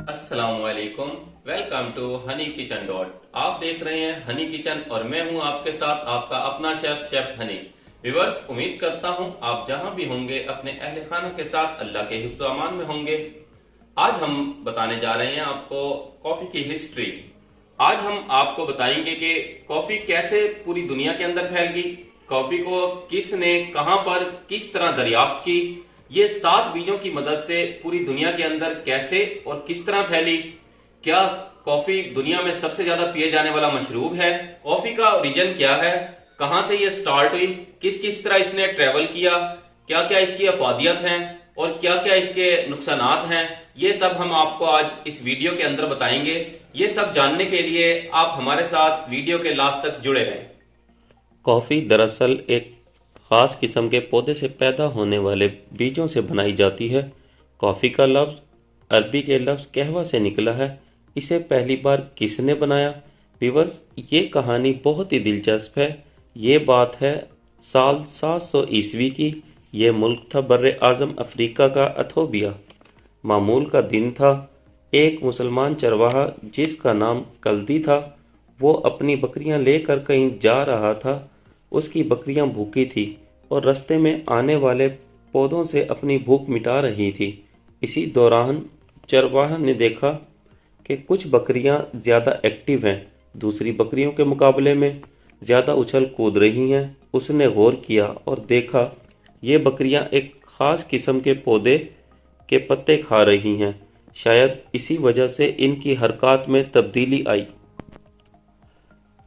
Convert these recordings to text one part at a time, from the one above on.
अस्सलाम वालेकुम। Welcome to Honey Kitchen dot. आप देख रहे हैं हनी किचन और मैं हूं आपके साथ आपका अपना शेफ हनी। व्यूअर्स, उम्मीद करता हूं आप जहां भी होंगे अपने अहले खाना के साथ अल्लाह के हिफ्ज़ व अमान में होंगे। आज हम बताने जा रहे हैं आपको कॉफी की हिस्ट्री। आज हम आपको बताएंगे कि कॉफी कैसे पूरी दुनिया के अंदर फैल गई, कॉफी को किसने कहां पर किस तरह दरियाफ्त की, ये 7 बीजों की मदद से पूरी दुनिया के अंदर कैसे और किस तरह फैली, क्या कॉफी दुनिया में सबसे ज्यादा पिए जाने वाला मशरूब है, कॉफी का ओरिजिन क्या है, कहां से ये स्टार्ट हुई, किस किस तरह इसने ट्रेवल किया, क्या क्या इसकी अफादियत हैं और क्या क्या इसके नुकसानात हैं, ये सब हम आपको आज इस वीडियो के अंदर बताएंगे। ये सब जानने के लिए आप हमारे साथ वीडियो के लास्ट तक जुड़े रहें। कॉफ़ी दरअसल एक ख़ास किस्म के पौधे से पैदा होने वाले बीजों से बनाई जाती है। कॉफ़ी का लफ्ज़ अरबी के लफ्ज़ कहवा से निकला है। इसे पहली बार किसने बनाया? व्यूअर्स, ये कहानी बहुत ही दिलचस्प है। ये बात है साल 700 ईस्वी की। ये मुल्क था बर्रे आज़म अफ्रीका का अथोबिया। मामूल का दिन था। एक मुसलमान चरवाहा जिसका नाम कल्दी था, वो अपनी बकरियां लेकर कहीं जा रहा था। उसकी बकरियां भूखी थी और रास्ते में आने वाले पौधों से अपनी भूख मिटा रही थी। इसी दौरान चरवाहा ने देखा कि कुछ बकरियां ज़्यादा एक्टिव हैं, दूसरी बकरियों के मुकाबले में ज़्यादा उछल कूद रही हैं। उसने गौर किया और देखा ये बकरियां एक ख़ास किस्म के पौधे के पत्ते खा रही हैं। शायद इसी वजह से इनकी हरकत में तब्दीली आई।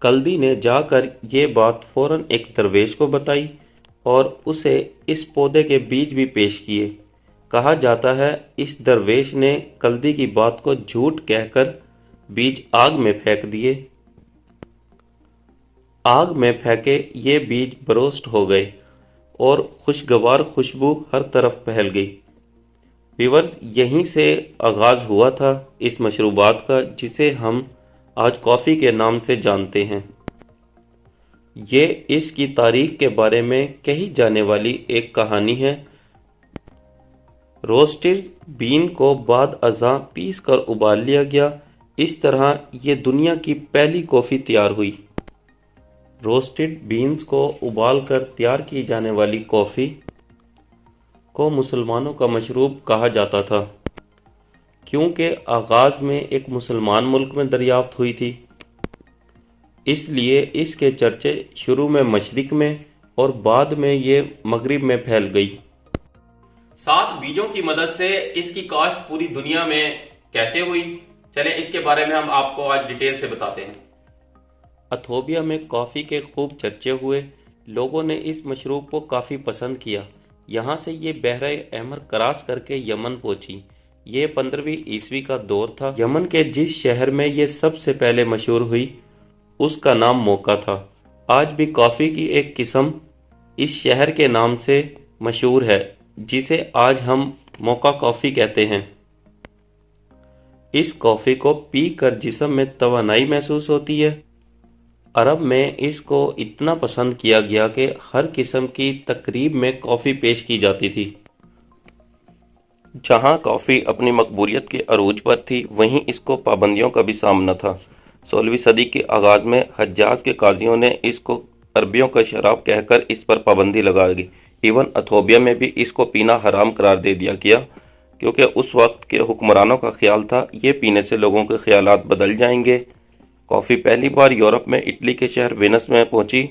कल्दी ने जाकर ये बात फौरन एक दरवेश को बताई और उसे इस पौधे के बीज भी पेश किए। कहा जाता है इस दरवेश ने कल्दी की बात को झूठ कहकर बीज आग में फेंक दिए। आग में फेंके ये बीज बरोस्ट हो गए और खुशगवार खुशबू हर तरफ फैल गई। व्यूअर्स, यहीं से आगाज हुआ था इस मशरूबात का जिसे हम आज कॉफ़ी के नाम से जानते हैं। ये इसकी तारीख के बारे में कही जाने वाली एक कहानी है। रोस्टेड बीन को बाद अज़ां पीस कर उबाल लिया गया। इस तरह ये दुनिया की पहली कॉफ़ी तैयार हुई। रोस्टेड बीन्स को उबाल कर तैयार की जाने वाली कॉफ़ी को मुसलमानों का मशरूब कहा जाता था, क्योंकि आगाज़ में एक मुसलमान मुल्क में दरियाफ्त हुई थी। इसलिए इसके चर्चे शुरू में मशरिक में और बाद में ये मगरिब में फैल गई। 7 बीजों की मदद से इसकी काश्त पूरी दुनिया में कैसे हुई, चलें इसके बारे में हम आपको आज डिटेल से बताते हैं। अथोबिया में कॉफ़ी के खूब चर्चे हुए। लोगों ने इस मशरूब को काफ़ी पसंद किया। यहाँ से ये बहरे अहमर क्रॉस करके यमन पहुंची। ये 15वीं ईस्वी का दौर था। यमन के जिस शहर में ये सबसे पहले मशहूर हुई उसका नाम मोका था। आज भी कॉफ़ी की एक किस्म इस शहर के नाम से मशहूर है, जिसे आज हम मोका कॉफ़ी कहते हैं। इस कॉफ़ी को पी कर जिस्म में तवानाई महसूस होती है। अरब में इसको इतना पसंद किया गया कि हर किस्म की तकरीब में कॉफ़ी पेश की जाती थी। जहाँ कॉफ़ी अपनी मकबूलियत के अरूज पर थी, वहीं इसको पाबंदियों का भी सामना था। 16वीं सदी के आगाज़ में हज्जाज के काजियों ने इसको अरबियों का शराब कहकर इस पर पाबंदी लगा दी। इवन अथोबिया में भी इसको पीना हराम करार दे दिया गया, क्योंकि उस वक्त के हुक्मरानों का ख्याल था ये पीने से लोगों के ख्यालात बदल जाएंगे। कॉफ़ी पहली बार यूरोप में इटली के शहर वेनिस में पहुंची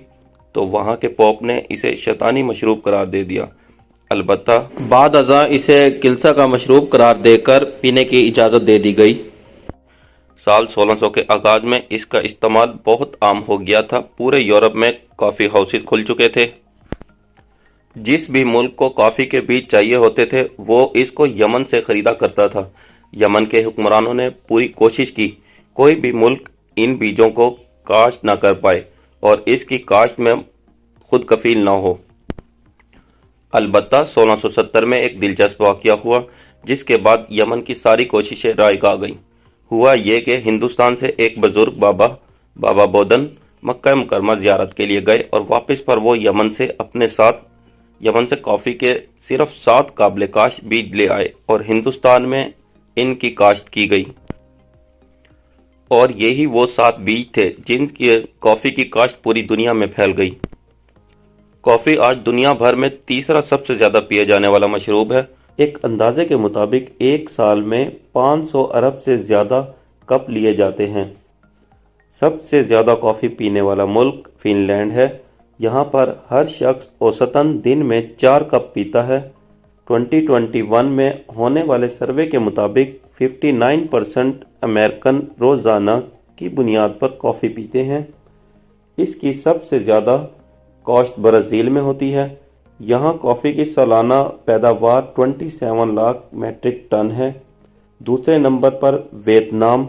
तो वहाँ के पोप ने इसे शैतानी मशरूब करार दे दिया। अलबत्ता बाद अज़ां इसे किलसा का मशरूब करार देकर पीने की इजाज़त दे दी गई। साल 1600 के आगाज़ में इसका इस्तेमाल बहुत आम हो गया था। पूरे यूरोप में कॉफ़ी हाउसेस खुल चुके थे। जिस भी मुल्क को कॉफ़ी के बीज चाहिए होते थे वो इसको यमन से ख़रीदा करता था। यमन के हुक्मरानों ने पूरी कोशिश की कोई भी मुल्क इन बीजों को काश्त न कर पाए और इसकी काश्त में खुद कफील न हो। अलबत्ता 1670 में एक दिलचस्प वाक़या हुआ, जिसके बाद यमन की सारी कोशिशें रायग आ गईं। हुआ ये कि हिंदुस्तान से एक बुजुर्ग बाबा बोदन मक्का मुकरमा ज़ियारत के लिए गए और वापस पर वो यमन से अपने साथ यमन से कॉफ़ी के सिर्फ 7 काबिल काश बीज ले आए और हिंदुस्तान में इनकी काश्त की गई और यही वो 7 बीज थे जिनकी कॉफ़ी की काश्त पूरी दुनिया में फैल गई। कॉफ़ी आज दुनिया भर में तीसरा सबसे ज़्यादा पिए जाने वाला मशरूब है। एक अंदाजे के मुताबिक एक साल में 500 अरब से ज़्यादा कप लिए जाते हैं। सबसे ज़्यादा कॉफ़ी पीने वाला मुल्क फिनलैंड है। यहाँ पर हर शख्स औसतन दिन में 4 कप पीता है। 2021 में होने वाले सर्वे के मुताबिक 59% अमेरिकन रोज़ाना की बुनियाद पर कॉफ़ी पीते हैं। इसकी सबसे ज़्यादा कॉस्ट ब्राज़ील में होती है। यहाँ कॉफ़ी की सालाना पैदावार 27 लाख मेट्रिक टन है। दूसरे नंबर पर वियतनाम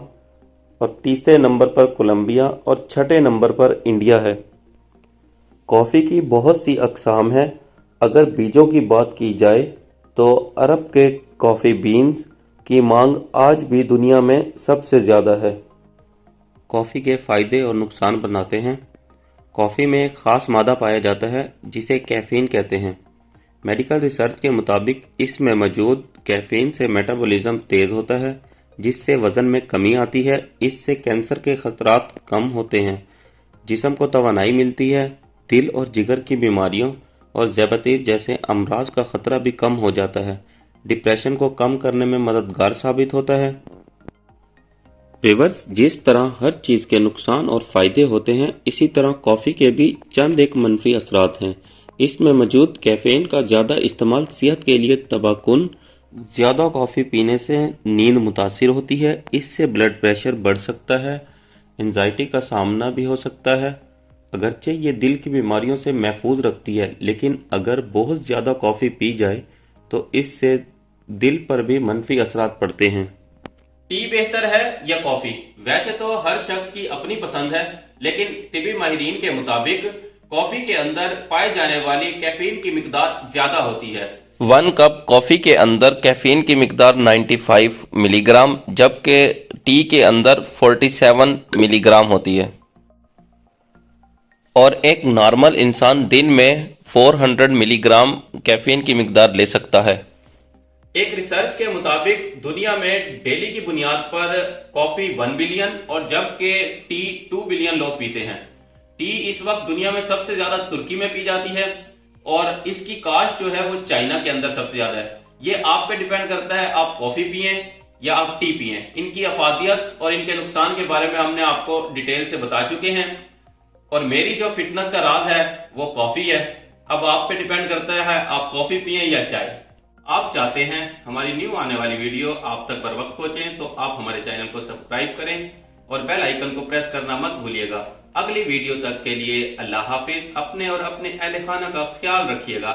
और तीसरे नंबर पर कोलंबिया और छठे नंबर पर इंडिया है। कॉफ़ी की बहुत सी अक़साम हैं। अगर बीजों की बात की जाए तो अरब के कॉफ़ी बीन्स की मांग आज भी दुनिया में सबसे ज़्यादा है। कॉफ़ी के फ़ायदे और नुकसान बनाते हैं। कॉफ़ी में एक ख़ास मादा पाया जाता है जिसे कैफ़ीन कहते हैं। मेडिकल रिसर्च के मुताबिक इसमें मौजूद कैफ़ीन से मेटाबॉलिज्म तेज़ होता है जिससे वज़न में कमी आती है। इससे कैंसर के खतरात कम होते हैं, जिस्म को तवानाई मिलती है, दिल और जिगर की बीमारियों और ज़ियादतीस जैसे अमराज का खतरा भी कम हो जाता है। डिप्रेशन को कम करने में मददगार साबित होता है। व्यूअर्स, जिस तरह हर चीज़ के नुकसान और फ़ायदे होते हैं, इसी तरह कॉफ़ी के भी चंद एक मनफी असरात हैं। इसमें मौजूद कैफ़ीन का ज़्यादा इस्तेमाल सेहत के लिए तबाहकुन। ज़्यादा कॉफ़ी पीने से नींद मुतासिर होती है। इससे ब्लड प्रेशर बढ़ सकता है, एंजाइटी का सामना भी हो सकता है। अगरचे ये दिल की बीमारियों से महफूज रखती है, लेकिन अगर बहुत ज़्यादा कॉफ़ी पी जाए तो इससे दिल पर भी मनफी असरात पड़ते हैं। टी बेहतर है या कॉफी? वैसे तो हर शख्स की अपनी पसंद है, लेकिन तिबी माहिरीन के मुताबिक कॉफी के अंदर पाए जाने वाली कैफीन की मिकदार ज्यादा होती है। 1 कप कॉफ़ी के अंदर कैफ़ीन की मिकदार 95 मिलीग्राम जबकि टी के अंदर 47 मिलीग्राम होती है और एक नॉर्मल इंसान दिन में 400 मिलीग्राम कैफ़ीन की मिकदार ले सकता है। एक रिसर्च के मुताबिक दुनिया में डेली की बुनियाद पर कॉफी 1 बिलियन और जबकि टी 2 बिलियन लोग पीते हैं। टी इस वक्त दुनिया में सबसे ज्यादा तुर्की में पी जाती है और इसकी काश्त जो है वो चाइना के अंदर सबसे ज्यादा है। ये आप पे डिपेंड करता है, आप कॉफी पिए या आप टी पिए। इनकी अफादियत और इनके नुकसान के बारे में हमने आपको डिटेल से बता चुके हैं और मेरी जो फिटनेस का राज है वो कॉफी है। अब आप पे डिपेंड करता है आप कॉफी पिए या चाय। आप चाहते हैं हमारी न्यू आने वाली वीडियो आप तक बर वक्त पहुंचे तो आप हमारे चैनल को सब्सक्राइब करें और बेल आइकन को प्रेस करना मत भूलिएगा। अगली वीडियो तक के लिए अल्लाह हाफिज। अपने और अपने अहले खाना का ख्याल रखिएगा।